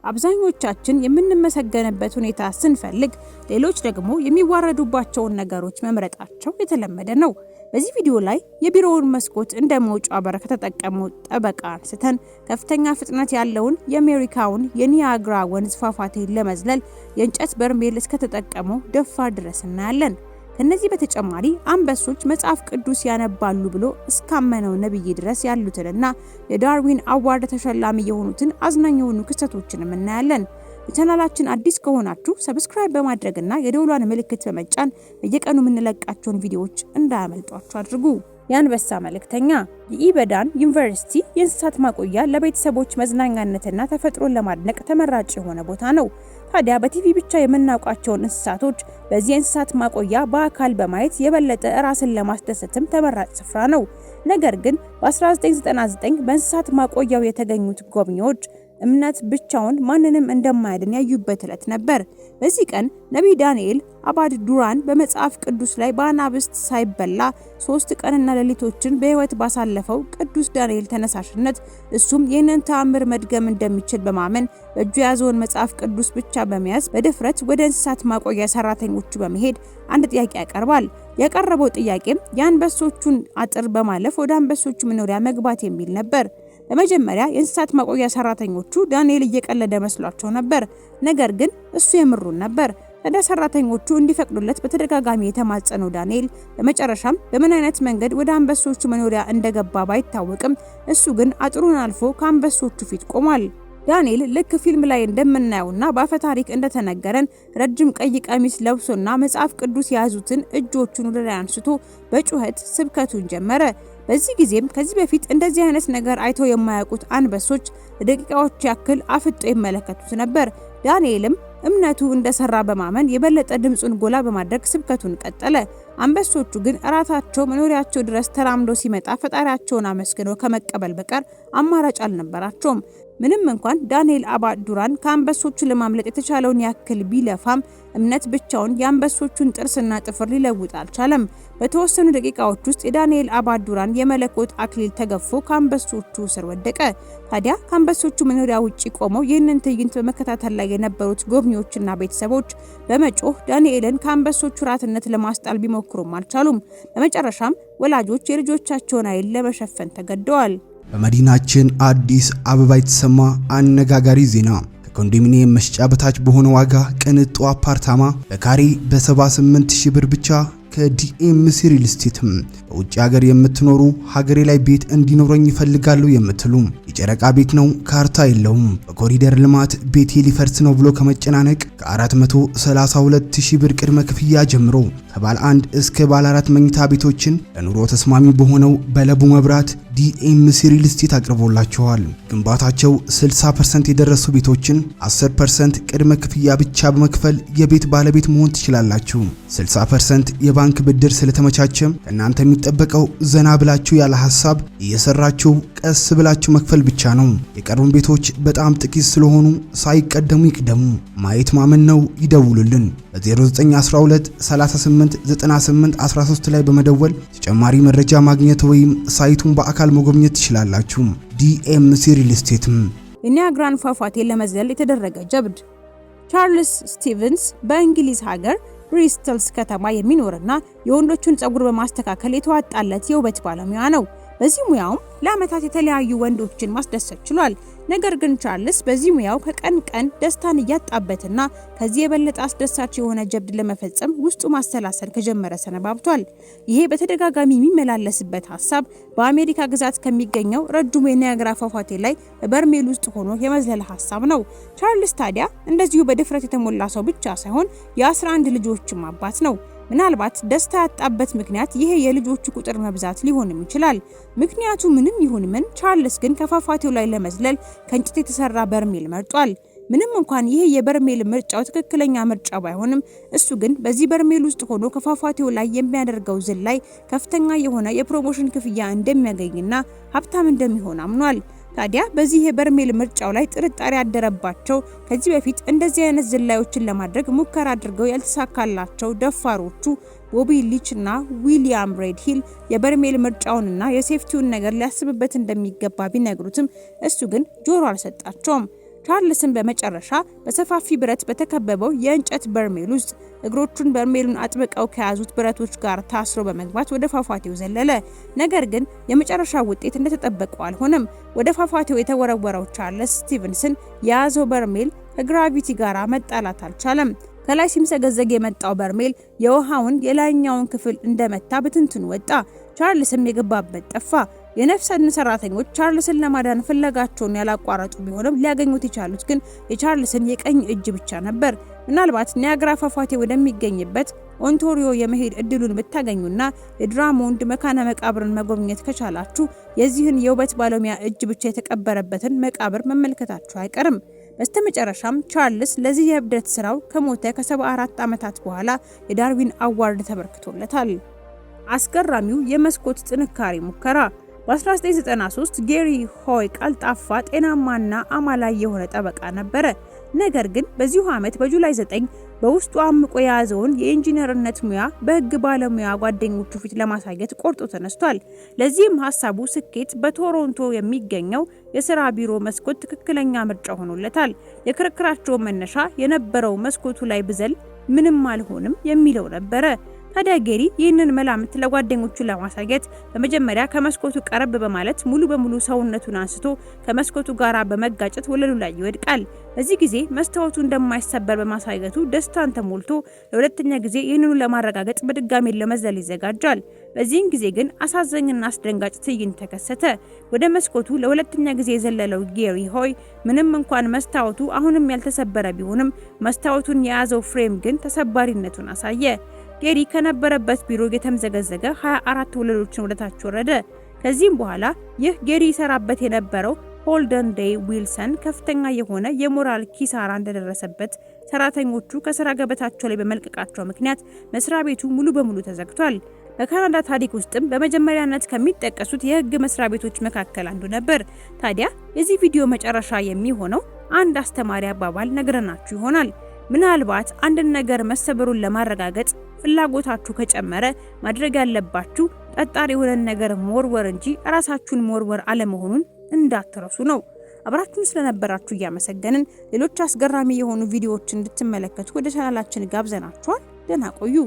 አብዛኞቻችን የምንመሰገንበት ሁኔታ ስንፈልግ ሌሎች ደግሞ የሚዋረዱባቸውን ነገሮች መምረጣቸው የተለመደ ነው። በዚህ ቪዲዮ ላይ የቢሮውን መስኮት እንደ መውጫ በር ከተጠቀመው ጠበቃ አንስተን ከፍተኛ ፍጥነት ያለውን የአሜሪካውን የኒያግራ ወንዝ ፏፏቴ ለመዝለል የእንጨት በርሜል እስከተጠቀመው ደፋር ድረስ እናያለን። ከነዚህ በተጨማሪ አንበሶች መጽሐፍ ቅዱስ ያነባሉ ብሎ እስካመነው ነብይ ድረስ ያሉትንና የዳርዊን አዋርድ ተሸላሚ የሆኑትን አዝናኝ የሆኑ ክስተቶችንም እናያለን። ለቻናላችን አዲስ ከሆናችሁ ሰብስክራይብ በማድረግና የደወሏን ምልክት በመጫን በየቀኑ የምንለቃቸውን ቪዲዮዎች እንዳያመልጧችሁ አድርጉ። የአንበሳ መልእክተኛ የኢባዳን ዩኒቨርሲቲ የእንስሳት ማቆያ ለቤተሰቦች መዝናኛነትና ተፈጥሮን ለማድነቅ ተመራጭ የሆነ ቦታ ነው። ታዲያ በቲቪ ብቻ የምናውቃቸውን እንስሳቶች በዚህ የእንስሳት ማቆያ በአካል በማየት የበለጠ ራስን ለማስደሰትም ተመራጭ ስፍራ ነው። ነገር ግን በ1999 በእንስሳት ማቆያው የተገኙት ጎብኚዎች እምነት ብቻውን ማንንም እንደማያድን ያዩበት ዕለት ነበር። በዚህ ቀን ነቢይ ዳንኤል አባድ ዱራን በመጽሐፍ ቅዱስ ላይ በአናብስት ሳይበላ 3 ቀንና ሌሊቶችን በሕይወት ባሳለፈው ቅዱስ ዳንኤል ተነሳሽነት እሱም ይህንን ተአምር መድገም እንደሚችል በማመን በእጁ የያዘውን መጽሐፍ ቅዱስ ብቻ በመያዝ በድፍረት ወደ እንስሳት ማቆያ ሰራተኞቹ በመሄድ አንድ ጥያቄ ያቀርባል። ያቀረበው ጥያቄም የአንበሶቹን አጥር በማለፍ ወደ አንበሶቹ መኖሪያ መግባት የሚል ነበር። በመጀመሪያ የእንስሳት ማቆያ ሰራተኞቹ ዳንኤል እየቀለደ መስሏቸው ነበር። ነገር ግን እሱ የምሩን ነበር። ታዲያ ሰራተኞቹ እንዲፈቅዱለት በተደጋጋሚ የተማጸነው ዳንኤል በመጨረሻም በምን አይነት መንገድ ወደ አንበሶቹ መኖሪያ እንደገባ ባይታወቅም እሱ ግን አጥሩን አልፎ ከአንበሶቹ ፊት ቆሟል። ዳንኤል ልክ ፊልም ላይ እንደምናየውና በአፈ ታሪክ እንደተነገረን ረጅም ቀይ ቀሚስ ለብሶና መጽሐፍ ቅዱስ የያዙትን እጆቹን ወደ ላይ አንስቶ በጩኸት ስብከቱን ጀመረ። በዚህ ጊዜም ከዚህ በፊት እንደዚህ አይነት ነገር አይተው የማያውቁት አንበሶች ለደቂቃዎች ያክል አፍጦ ይመለከቱት ነበር። ዳንኤልም እምነቱ እንደሰራ በማመን የበለጠ ድምጹን ጎላ በማድረግ ስብከቱን ቀጠለ። አንበሶቹ ግን ራታቸው መኖሪያቸው ድረስ ተራምዶ ሲመጣ ፈጣሪያቸውን አመስግነው ከመቀበል በቀር አማራጭ አልነበራቸውም። ምንም እንኳን ዳንኤል አባድ ዱራን ከአንበሶቹ ለማምለጥ የተቻለውን ያክል ቢለፋም እምነት ብቻውን የአንበሶቹን ጥርስና ጥፍር ሊለውጥ አልቻለም። በተወሰኑ ደቂቃዎች ውስጥ የዳንኤል አባድ ዱራን የመለኮት አክሊል ተገፎ ከአንበሶቹ ስር ወደቀ። ታዲያ ከአንበሶቹ መኖሪያ ውጪ ቆመው ይህንን ትዕይንት በመከታተል ላይ የነበሩት ጎብኚዎችና ቤተሰቦች በመጮህ ዳንኤልን ከአንበሶቹ ራትነት ለማስጣል ቢሞክሩም አልቻሉም። በመጨረሻም ወላጆች የልጆቻቸውን ዓይን ለመሸፈን ተገደዋል። በመዲናችን አዲስ አበባ የተሰማ አነጋጋሪ ዜና ከኮንዶሚኒየም መሸጫ በታች በሆነ ዋጋ ቅንጡ አፓርታማ በካሬ በ78,000 ብር ብቻ ከዲኤምሲ ሪል ስቴትም በውጭ ሀገር የምትኖሩ ሀገሬ ላይ ቤት እንዲኖረኝ ይፈልጋሉ የምትሉ የጨረቃ ቤት ነው፣ ካርታ የለውም፣ በኮሪደር ልማት ቤቴ ሊፈርስ ነው ብሎ ከመጨናነቅ ከ432,000 ብር ቅድመ ክፍያ ጀምሮ ከባለ 1 እስከ ባለ 4 መኝታ ቤቶችን ለኑሮ ተስማሚ በሆነው በለቡ መብራት ዲኤምሲ ሪል ስቴት አቅርቦላቸዋል። ግንባታቸው 60% የደረሱ ቤቶችን 10% ቅድመ ክፍያ ብቻ በመክፈል የቤት ባለቤት መሆን ትችላላችሁ። 60% የባንክ ብድር ስለተመቻቸም ከእናንተ የሚጠበቀው ዘና ብላችሁ ያለ ሐሳብ እየሰራችሁ ቀስ ብላችሁ መክፈል ብቻ ነው። የቀሩን ቤቶች በጣም ጥቂት ስለሆኑ ሳይቀደሙ ይቅደሙ። ማየት ማመን ነው። ይደውሉልን። በ0912 38 98 13 ላይ በመደወል ተጨማሪ መረጃ ማግኘት ወይም ሳይቱን በአካል መጎብኘት ትችላላችሁ። ዲኤምሲ ሪል ስቴት። የኒያግራን ፏፏቴ ለመዝለል የተደረገ ጀብድ። ቻርልስ ስቲቨንስ በእንግሊዝ ሀገር ብሪስተልስ ከተማ የሚኖርና የወንዶቹን ጸጉር በማስተካከል የተዋጣለት የውበት ባለሙያ ነው። በዚህ ሙያውም ለዓመታት የተለያዩ ወንዶችን ማስደሰት ችሏል። ነገር ግን ቻርልስ በዚህ ሙያው ከቀን ቀን ደስታን እያጣበትና ከዚህ የበለጠ አስደሳች የሆነ ጀብድ ለመፈጸም ውስጡ ማሰላሰል ከጀመረ ሰነባብቷል። ይሄ በተደጋጋሚ የሚመላለስበት ሐሳብ በአሜሪካ ግዛት ከሚገኘው ረጅሙ የኒያግራ ፏፏቴ ላይ በበርሜል ውስጥ ሆኖ የመዝለል ሐሳብ ነው። ቻርልስ ታዲያ እንደዚሁ በድፍረት የተሞላ ሰው ብቻ ሳይሆን የ11 ልጆችም አባት ነው። ምናልባት ደስታ ያጣበት ምክንያት ይሄ የልጆቹ ቁጥር መብዛት ሊሆንም ይችላል። ምክንያቱ ምንም ይሁን ምን ቻርልስ ግን ከፏፏቴው ላይ ለመዝለል ከእንጨት የተሰራ በርሜል መርጧል። ምንም እንኳን ይሄ የበርሜል ምርጫው ትክክለኛ ምርጫ ባይሆንም እሱ ግን በዚህ በርሜል ውስጥ ሆኖ ከፏፏቴው ላይ የሚያደርገው ዝላይ ከፍተኛ የሆነ የፕሮሞሽን ክፍያ እንደሚያገኝና ሀብታም እንደሚሆን አምኗል። ታዲያ በዚህ የበርሜል ምርጫው ላይ ጥርጣሬ ያደረባቸው ከዚህ በፊት እንደዚህ አይነት ዝላዮችን ለማድረግ ሙከራ አድርገው ያልተሳካላቸው ደፋሮቹ ቦቢ ሊች እና ዊሊያም ሬድሂል የበርሜል ምርጫውንና የሴፍቲውን ነገር ሊያስብበት እንደሚገባ ቢነግሩትም እሱ ግን ጆሮ አልሰጣቸውም። ቻርልስን በመጨረሻ በሰፋፊ ብረት በተከበበው የእንጨት በርሜል ውስጥ እግሮቹን በርሜሉን አጥብቀው ከያዙት ብረቶች ጋር ታስሮ በመግባት ወደ ፏፏቴው ዘለለ። ነገር ግን የመጨረሻው ውጤት እንደተጠበቀው አልሆነም። ወደ ፏፏቴው የተወረወረው ቻርልስ ስቲቨንሰን የያዘው በርሜል ከግራቪቲ ጋር መጣላት አልቻለም። ከላይ ሲምሰገዘግ የመጣው በርሜል የውሃውን የላይኛውን ክፍል እንደመታ በትንትኑ ወጣ። ቻርልስም የገባበት ጠፋ። የነፍስ አድን ሰራተኞች ቻርልስን ለማዳን ፍለጋቸውን ያላቋረጡ ቢሆንም ሊያገኙት የቻሉት ግን የቻርልስን የቀኝ እጅ ብቻ ነበር። ምናልባት ኒያግራ ፏፏቴ ወደሚገኝበት ኦንታሪዮ የመሄድ እድሉን ብታገኙና የድራሞንድ መካነ መቃብርን መጎብኘት ከቻላችሁ የዚህን የውበት ባለሙያ እጅ ብቻ የተቀበረበትን መቃብር መመልከታችሁ አይቀርም። በስተመጨረሻም ቻርልስ ለዚህ የእብደት ስራው ከሞተ ከ74 ዓመታት በኋላ የዳርዊን አዋርድ ተበርክቶለታል። አስገራሚው የመስኮት ጥንካሬ ሙከራ። በ1993 ጌሪ ሆይ ቀልጣፋ፣ ጤናማና አማላይ የሆነ ጠበቃ ነበረ። ነገር ግን በዚሁ ዓመት በጁላይ 9 በውስጡ አምቆ የያዘውን የኢንጂነርነት ሙያ በሕግ ባለሙያ ጓደኞቹ ፊት ለማሳየት ቆርጦ ተነስቷል። ለዚህም ሐሳቡ ስኬት በቶሮንቶ የሚገኘው የሥራ ቢሮ መስኮት ትክክለኛ ምርጫ ሆኖለታል። የክርክራቸው መነሻ የነበረው መስኮቱ ላይ ብዘል ምንም አልሆንም የሚለው ነበረ። ታዲያ ጌሪ ይህንን መላምት ለጓደኞቹ ለማሳየት በመጀመሪያ ከመስኮቱ ቀረብ በማለት ሙሉ በሙሉ ሰውነቱን አንስቶ ከመስኮቱ ጋር በመጋጨት ወለሉ ላይ ይወድቃል። በዚህ ጊዜ መስታወቱ እንደማይሰበር በማሳየቱ ደስታን ተሞልቶ ለሁለተኛ ጊዜ ይህንኑ ለማረጋገጥ በድጋሚ ለመዘል ይዘጋጃል። በዚህን ጊዜ ግን አሳዛኝና አስደንጋጭ ትዕይንት ተከሰተ። ወደ መስኮቱ ለሁለተኛ ጊዜ የዘለለው ጌሪ ሆይ ምንም እንኳን መስታወቱ አሁንም ያልተሰበረ ቢሆንም መስታወቱን የያዘው ፍሬም ግን ተሰባሪነቱን አሳየ። ጌሪ ከነበረበት ቢሮ የተምዘገዘገ 24 ወለሎችን ወደታች ወረደ። ከዚህም በኋላ ይህ ጌሪ ይሰራበት የነበረው ሆልደን ዴይ ዊልሰን ከፍተኛ የሆነ የሞራል ኪሳራ እንደደረሰበት ሰራተኞቹ ከስራ ገበታቸው ላይ በመልቀቃቸው ምክንያት መስሪያ ቤቱ ሙሉ በሙሉ ተዘግቷል። በካናዳ ታሪክ ውስጥም በመጀመሪያነት ከሚጠቀሱት የህግ መስሪያ ቤቶች መካከል አንዱ ነበር። ታዲያ የዚህ ቪዲዮ መጨረሻ የሚሆነው አንድ አስተማሪ አባባል ነግረናችሁ ይሆናል። ምናልባት አንድን ነገር መሰበሩን ለማረጋገጥ ፍላጎታችሁ ከጨመረ ማድረግ ያለባችሁ ጠጣር የሆነን ነገር መወርወር እንጂ ራሳችሁን መወርወር አለመሆኑን እንዳትረሱ ነው። አብራችሁን ስለነበራችሁ እያመሰገንን ሌሎች አስገራሚ የሆኑ ቪዲዮዎችን እንድትመለከቱ ወደ ቻናላችን ጋብዘናችኋል። ደህና ቆዩ።